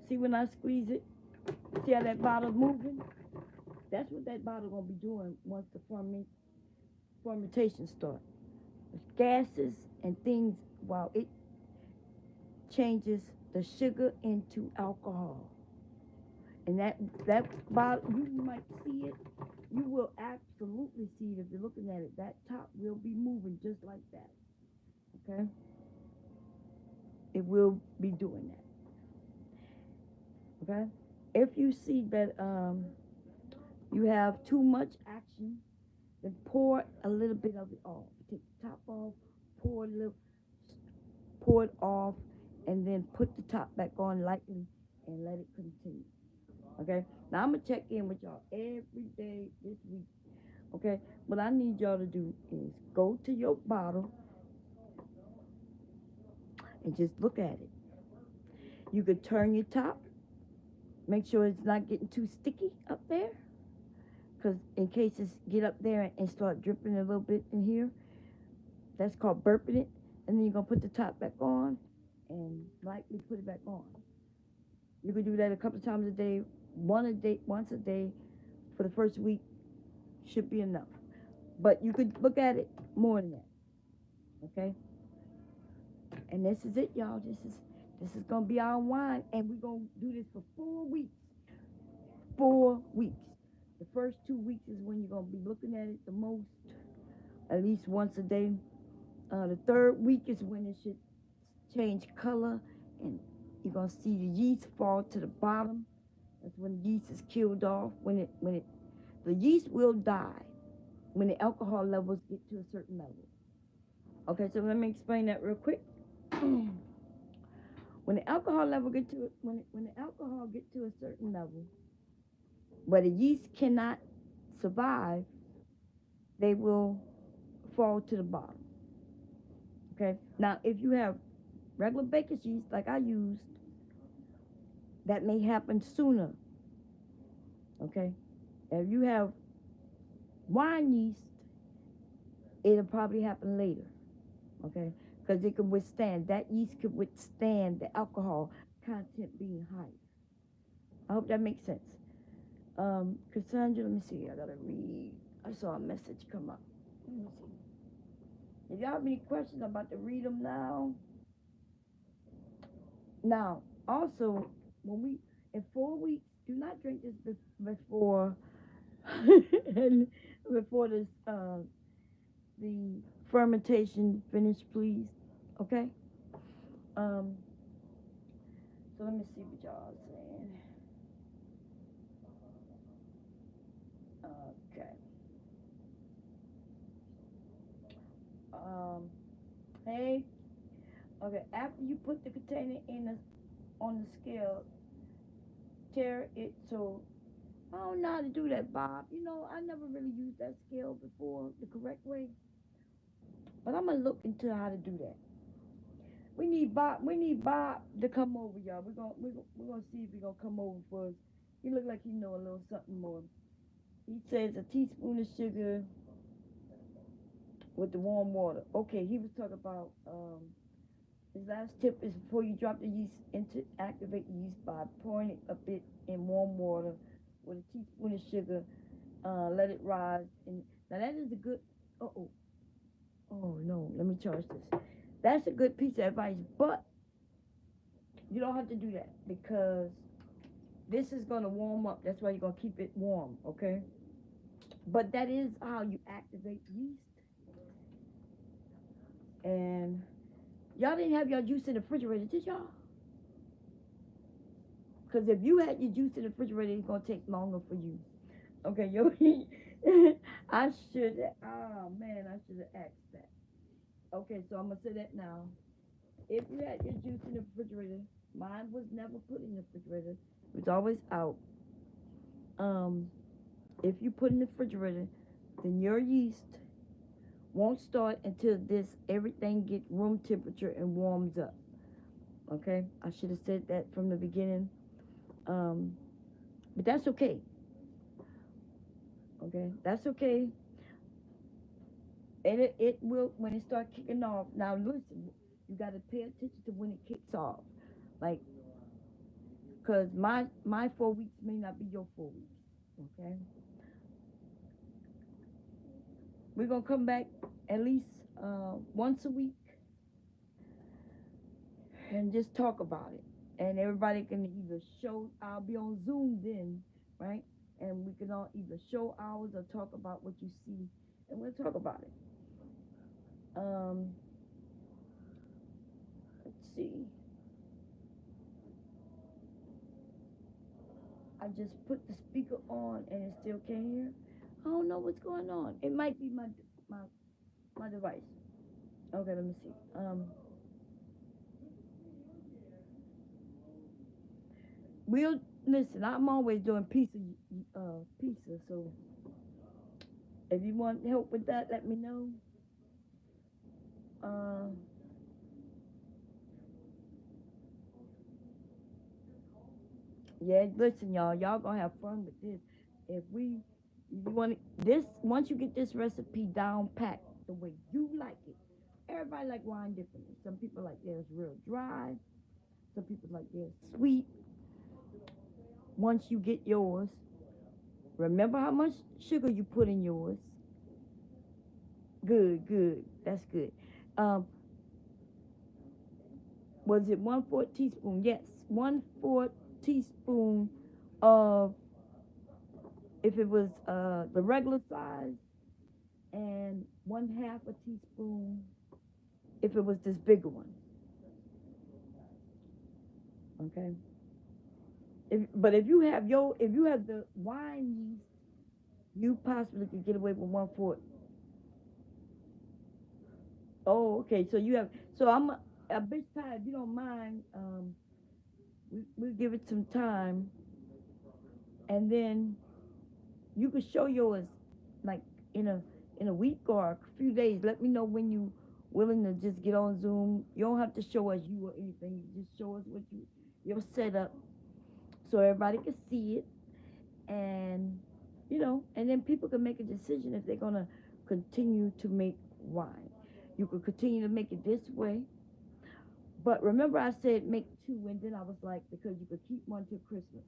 See, when I squeeze it, see how that bottle's moving? That's what that bottle gonna be doing once the fermentation starts. Gases and things, while it changes the sugar into alcohol. And that bottle, you might see it. You will absolutely see it if you're looking at it. That top will be moving just like that. Okay, it will be doing that. Okay, if you see that you have too much action, then pour a little bit of it off. Take the top off, pour a little, pour it off, and then put the top back on lightly and let it continue. Okay. Now I'm gonna check in with y'all every day this week. Okay. What I need y'all to do is go to your bottle and just look at it. You could turn your top, make sure it's not getting too sticky up there, because in case it's get up there and start dripping a little bit in here, that's called burping it. And then you're gonna put the top back on and lightly put it back on. You could do that a couple of times a day, once a day for the first week should be enough. But you could look at it more than that. Okay? And this is it, y'all. This is gonna be our wine, and we're gonna do this for 4 weeks. 4 weeks. The first 2 weeks is when you're gonna be looking at it the most, at least once a day. The third week is when it should change color, and you're gonna see the yeast fall to the bottom. That's when the yeast is killed off. The yeast will die when the alcohol levels get to a certain level. Okay, so let me explain that real quick. When the alcohol level get to when the alcohol get to a certain level, where the yeast cannot survive, they will fall to the bottom. Okay. Now, if you have regular baker's yeast like I used, that may happen sooner. Okay. If you have wine yeast, it'll probably happen later. Okay, because it can withstand, that yeast could withstand the alcohol content being high. I hope that makes sense. Cassandra, let me see. I gotta read. I saw a message come up. Let me see. If y'all have any questions, I'm about to read them now. Now, also, when we in 4 weeks, do not drink this before. And before this the fermentation finish, please. Okay. Um. So let me see what y'all are saying. Okay. Um. Hey. Okay. After you put the container in the on the scale, tear it so. I don't know how to do that, Bob. You know, I never really used that scale before the correct way, but I'm gonna look into how to do that. We need Bob. We need Bob to come over, y'all. We're gonna see if he gonna come over for us. He look like he know a little something more. He says a teaspoon of sugar with the warm water. Okay, he was talking about his last tip is before you drop the yeast into activate yeast by pouring it a bit in warm water with a teaspoon of sugar. Let it rise. And now that is a good. Oh, oh no, let me charge this. That's a good piece of advice, but you don't have to do that because this is gonna warm up. That's why you're gonna keep it warm, okay? But that is how you activate yeast. And y'all didn't have your juice in the refrigerator, did y'all? Because if you had your juice in the refrigerator, it's gonna take longer for you. Okay, yo, I should. Oh man, I should have asked that. Okay, so I'm gonna say that now. If you had your juice in the refrigerator, mine was never put in the refrigerator. It was always out. Um, if you put in the refrigerator, then your yeast won't start until this everything get room temperature and warms up. Okay, I should have said that from the beginning. Um, but that's okay. Okay, that's okay. And it will when it start kicking off. Now listen, you got to pay attention to when it kicks off. Like, cause my 4 weeks may not be your 4 weeks. Okay, we're gonna come back at least once a week and just talk about it. And everybody can either show. I'll be on Zoom then, right? And we can all either show ours or talk about what you see, and we'll talk about it. Um, let's see. I just put the speaker on and it still can't hear. I don't know what's going on. It might be my my device. Okay, let me see. We'll listen. I'm always doing pizza. So if you want help with that, let me know. Uh, yeah, listen, y'all gonna have fun with this. If you want this, once you get this recipe down packed the way you like it, everybody like wine differently. Some people like theirs real dry. Some people like theirs sweet. Once you get yours, remember how much sugar you put in yours. Good, good. That's good. Um, was it 1/4 teaspoon? Yes, 1/4 teaspoon of if it was the regular size, and 1/2 a teaspoon if it was this bigger one. Okay. But if you have the wine yeast, you possibly could get away with 1/4. Oh, okay. So you have. So I'm a bit tired. If you don't mind, we'll give it some time, and then you can show yours like in a week or a few days. Let me know when you willing to just get on Zoom. You don't have to show us you or anything. You just show us what your setup so everybody can see it, and and then people can make a decision if they're gonna continue to make wine. You could continue to make it this way, but remember I said make two, and then I was like because you could keep one till Christmas,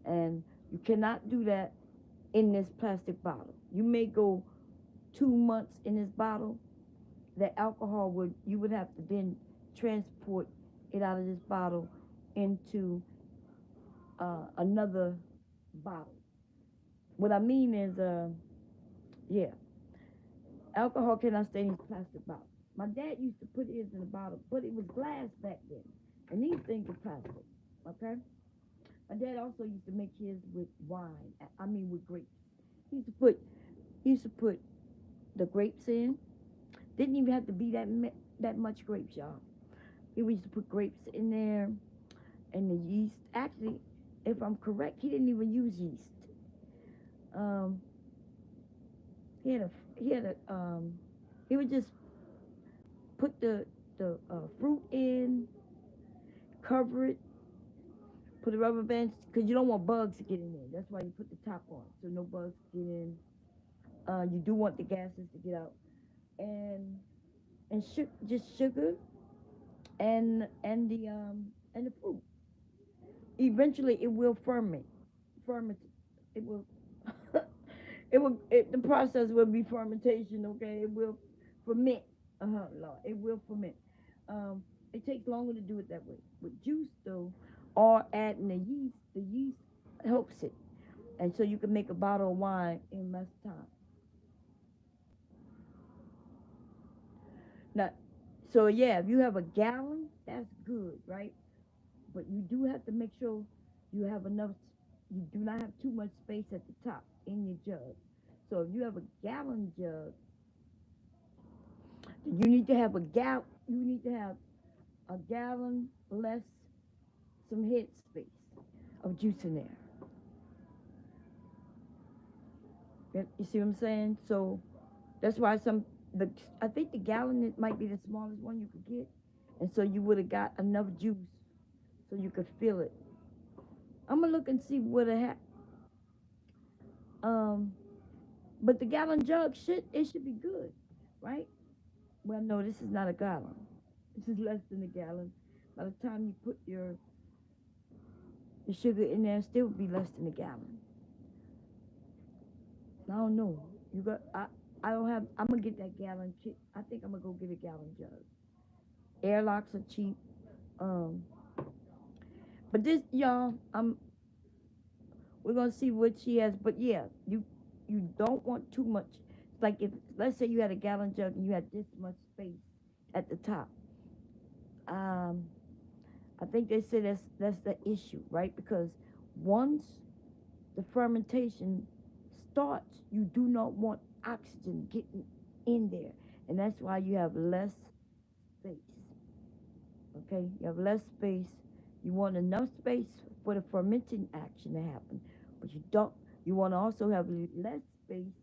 and you cannot do that in this plastic bottle. You may go 2 months in this bottle. The alcohol would you would have to then transport it out of this bottle into another bottle. What I mean is, Yeah, alcohol cannot stay in plastic bottle. My dad used to put his in a bottle, but it was glass back then, and these things are plastic. Okay. My dad also used to make his with wine. I mean with grapes. He used to put he used to put the grapes in. Didn't even have to be that much grapes, y'all. He used to put grapes in there and the yeast. Actually, if I'm correct, he didn't even use yeast. Um, he had a he would just put the fruit in, cover it, put the rubber bands because you don't want bugs to get in there. That's why you put the top on so no bugs get in. You do want the gases to get out, and just sugar and the fruit. Eventually, it will ferment. Ferment. It will. The process will be fermentation. Okay, it will ferment. Lord, it will ferment. Um, it takes longer to do it that way. With juice, though, or adding the yeast helps it, and so you can make a bottle of wine in less time. Now, so yeah, if you have a gallon, that's good, right? But you do have to make sure you have enough. You do not have too much space at the top in your jug. So if you have a gallon jug, you need to have a gal. You need to have a gallon less some head space of juice in there. You see what I'm saying? So that's why the I think the gallon it might be the smallest one you could get, and so you would have got enough juice so you could fill it. I'm gonna look and see what it had. Um, but the gallon jug should be good, right? Well, no, this is not a gallon. This is less than a gallon. By the time you put your sugar in there, it still would be less than a gallon. I don't know. I don't have. I'm gonna get that gallon. I think I'm gonna go get a gallon jug. Airlocks are cheap. Um, but this, y'all, we're gonna see what she has. But yeah, you don't want too much. Like if let's say you had a gallon jug and you had this much space at the top. Um, I think they say that's the issue, right? Because once the fermentation starts, you do not want oxygen getting in there, and that's why you have less space. Okay, you have less space. You want enough space for the fermenting action to happen, but you don't. You want to also have less space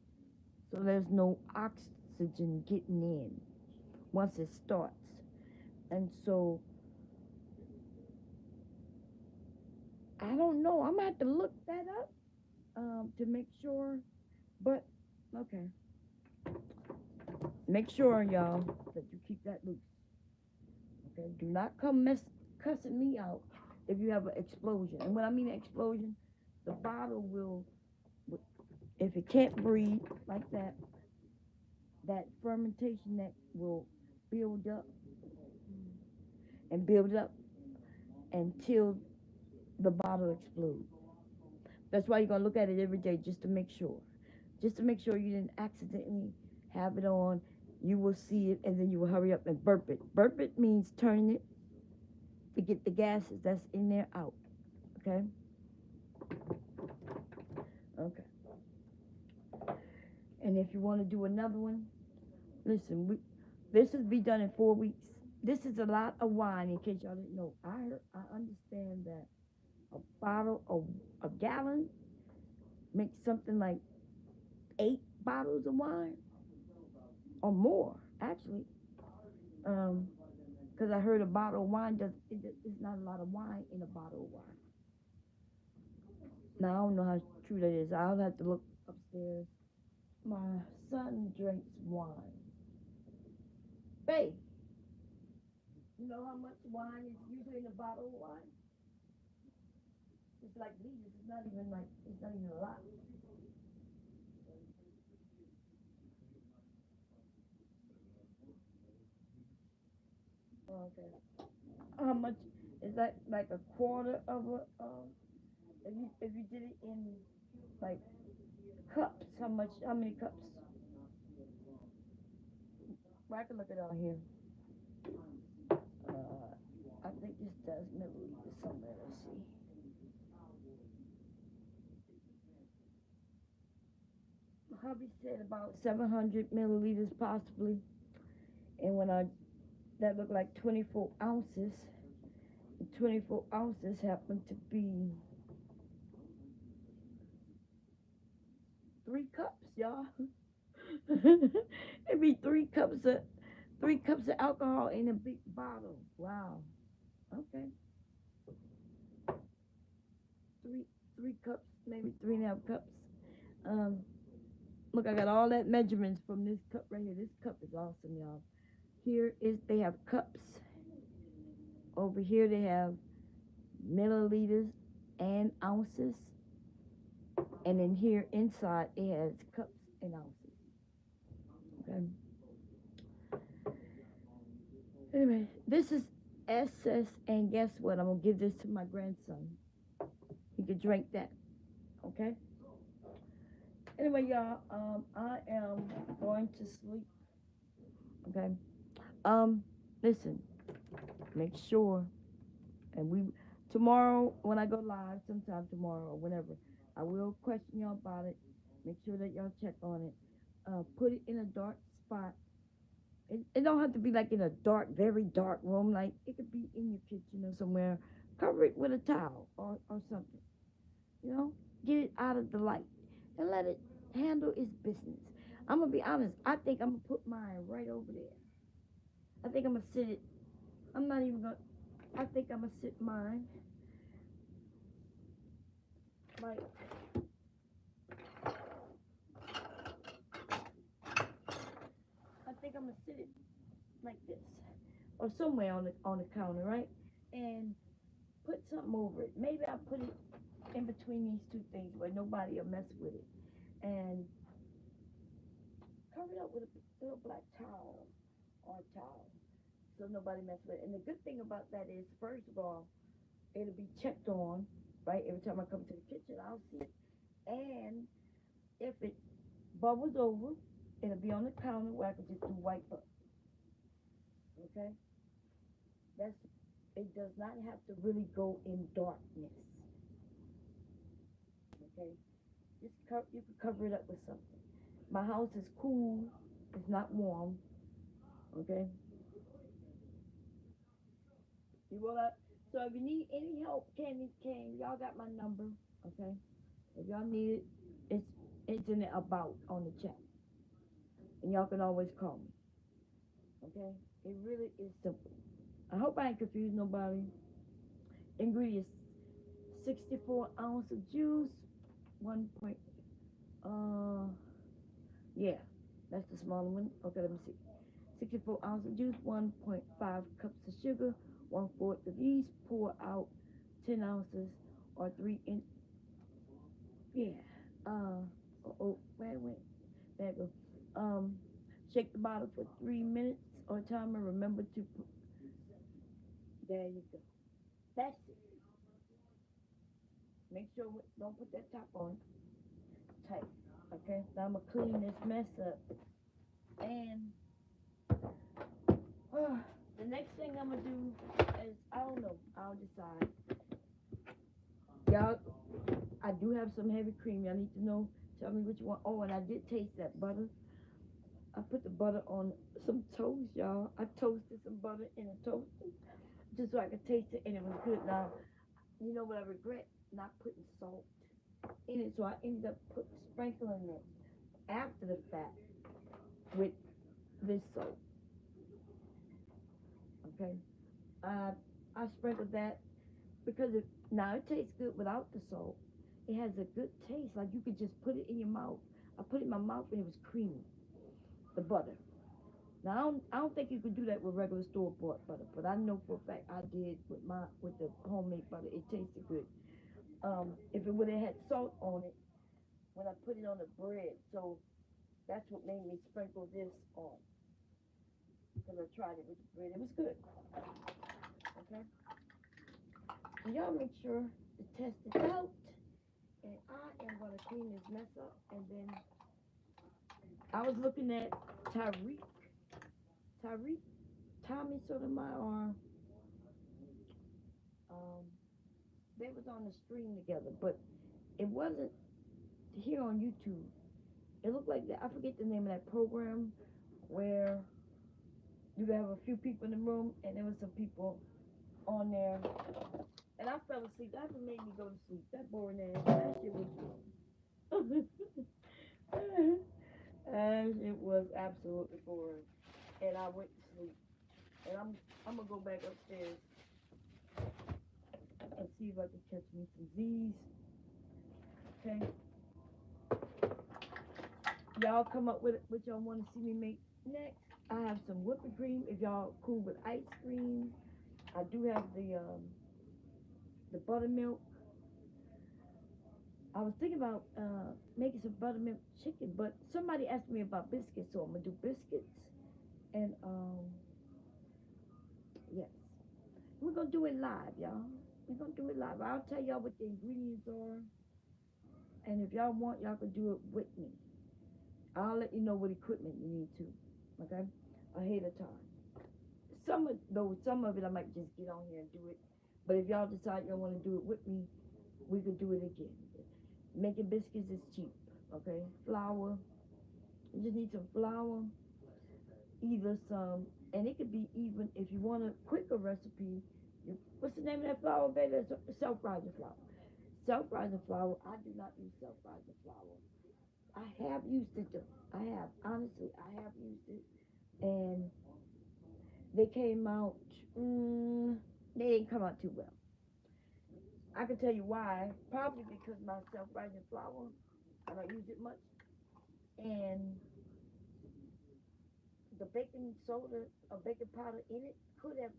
so there's no oxygen getting in once it starts. And so I don't know. I'm gonna have to look that up to make sure. But okay, make sure y'all that you keep that loose. Okay, do not come cussing me out if you have an explosion. And when I mean an explosion, the bottle will, if it can't breathe like that, that fermentation that will build up and build up until the bottle explodes. That's why you're gonna look at it every day just to make sure. Just to make sure you didn't accidentally have it on. You will see it and then you will hurry up and burp it. Burp it means turning it to get the gases that's in there out. Okay? Okay. And if you want to do another one, listen, this is be done in 4 weeks. This is a lot of wine, in case y'all didn't know. I understand that a bottle of a gallon makes something like 8 bottles of wine or more, actually. Because I heard a bottle of wine it's not a lot of wine in a bottle of wine. Now I don't know how true that is. I'll have to look upstairs. My son drinks wine. Babe, you know how much wine is usually in a bottle of wine? It's like liters. It's not even a lot. Oh, okay. How much is that? Like a quarter of a if you did it in like cups, how many cups? Well, I can look it on here. I think this does milliliters somewhere. Let's see. Hubby said about 700 milliliters possibly. And when I that looked like 24 ounces. 24 ounces happen to be 3 cups, y'all. It'd be 3 cups of alcohol in a big bottle. Wow. Okay. Three three cups, maybe 3.5 cups. Um, look, I got all that measurements from this cup right here. This cup is awesome, y'all. Here is they have cups. Over here they have milliliters and ounces. And then here inside it has cups and ounces. Okay. Anyway, this is SS, and guess what? I'm gonna give this to my grandson. He could drink that. Okay. Anyway, y'all, I am going to sleep. Okay. Um, listen, make sure, and we tomorrow when I go live, sometime tomorrow or whenever, I will question y'all about it. Make sure that y'all check on it. Put it in a dark spot. It don't have to be like in a dark, very dark room. Like it could be in your kitchen or somewhere. Cover it with a towel or something. You know, get it out of the light and let it handle its business. I'm gonna be honest. I think I'm gonna put mine right over there. I think I'm gonna sit it. I'm not even gonna. I think I'm gonna sit mine like. I think I'm gonna sit it like this or somewhere on the counter, right? And put something over it. Maybe I put it in between these two things where nobody will mess with it, and cover it up with a little black towel or a towel so nobody mess with it. And the good thing about that is, first of all, it'll be checked on, right? Every time I come to the kitchen, I'll see it. And if it bubbles over, it'll be on the counter where I can just do wipe up. Okay? That's it does not have to really go in darkness. Okay? You can cover it up with something. My house is cool, it's not warm. Okay? You will so if you need any help, Candy Cane, y'all got my number. Okay? If y'all need it, it's it's in the about on the chat. And y'all can always call me. Okay? It really is simple. I hope I ain't confused nobody. Ingredients: 64 ounce of juice, 1 point. Uh, yeah, that's the smaller one. Okay, let me see. 64 ounce of juice, 1.5 cups of sugar, 1/4 of yeast. Pour out 10 ounces or 3 in. Yeah. Wait. There you go. Shake the bottle for 3 minutes or timer. Remember to. There you go. That's it. Make sure don't put that top on tight. Okay. Now I'm gonna clean this mess up. And the next thing I'm gonna do is I don't know. I'll decide. Y'all, I do have some heavy cream. Y'all need to know. Tell me which one. Oh, and I did taste that butter. I put the butter on some toast, y'all. I toasted some butter in a toaster just so I could taste it, and it was good. Now, you know what I regret? Not putting salt in it, so I ended up sprinkling it after the fact with this salt. Okay, uh, I sprinkled that because now it tastes good without the salt. It has a good taste, like you could just put it in your mouth. I put it in my mouth and it was creamy, the butter. Now I don't think you could do that with regular store bought butter, but I know for a fact I did with the homemade butter. It tasted good. If it would have had salt on it when I put it on the bread, so that's what made me sprinkle this on because I tried it with the bread. It was good. Okay, so y'all make sure to test it out, and I am gonna clean this mess up. And then I was looking at Tyreek. Tyreek, Tommy Sotomayor, um, they was on the stream together, but it wasn't here on YouTube. It looked like that. I forget the name of that program where you have a few people in the room, and there was some people on there, and I fell asleep. That made me go to sleep. That boring ass. That shit was. And it was absolutely boring, and I went to sleep. And I'm gonna go back upstairs and see if I can catch me some Z's. Okay. Y'all come up with what y'all want to see me make next. I have some whipping cream. If y'all cool with ice cream, I do have the buttermilk. I was thinking about making some buttermilk chicken, but somebody asked me about biscuits, so I'm gonna do biscuits. And yes, we're gonna do it live, y'all. We're gonna do it live. I'll tell y'all what the ingredients are, and if y'all want, y'all can do it with me. I'll let you know what equipment you need to, okay, ahead of time. Some of it I might just get on here and do it. But if y'all decide y'all want to do it with me, we could do it again. Making biscuits is cheap, okay? Flour, you just need some flour, either some, and it could be even if you want a quicker recipe. What's the name of that flour, baby? Self-rising flour. Self-rising flour. I do not use self-rising flour. I have used it though. I have honestly, I have used it, and they came out. They didn't come out too well. I can tell you why. Probably because my self-rising flour, I don't use it much, and the baking soda or baking powder in it could have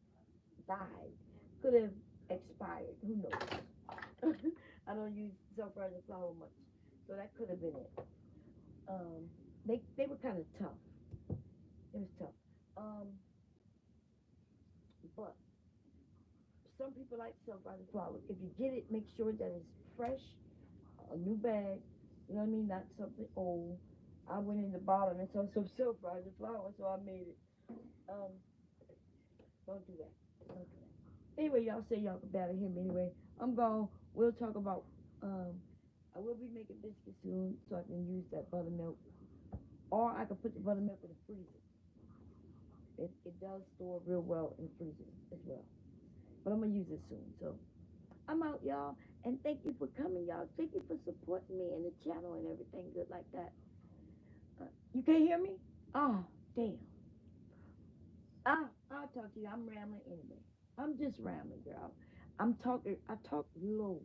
died, could have expired. Who knows? I don't use self-rising flour much, so that could have been it. They were kind of tough. It was tough. Um, but some people like self-rising flour. If you get it, make sure that it's fresh, a new bag. You know what I mean? Not something old. I went in the bottom and saw some self-rising flour, so I made it. Um, don't do that. Don't do that. Anyway, y'all say y'all can battle him anyway. I'm gone. We'll talk about. I will be making biscuits soon, so I can use that buttermilk, or I can put the buttermilk in the freezer. It does store real well in the freezer as well. But I'm gonna use it soon. So I'm out, y'all. And thank you for coming, y'all. Thank you for supporting me and the channel and everything good like that. You can't hear me? Oh, damn. I'll talk to you. I'm rambling anyway. I'm just rambling, girl. I'm talking. I talk low.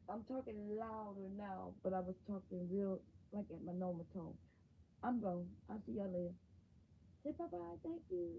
I'm talking louder now, but I was talking real, like at my normal tone. I'm gone. I'll see y'all later. Say bye bye. Thank you.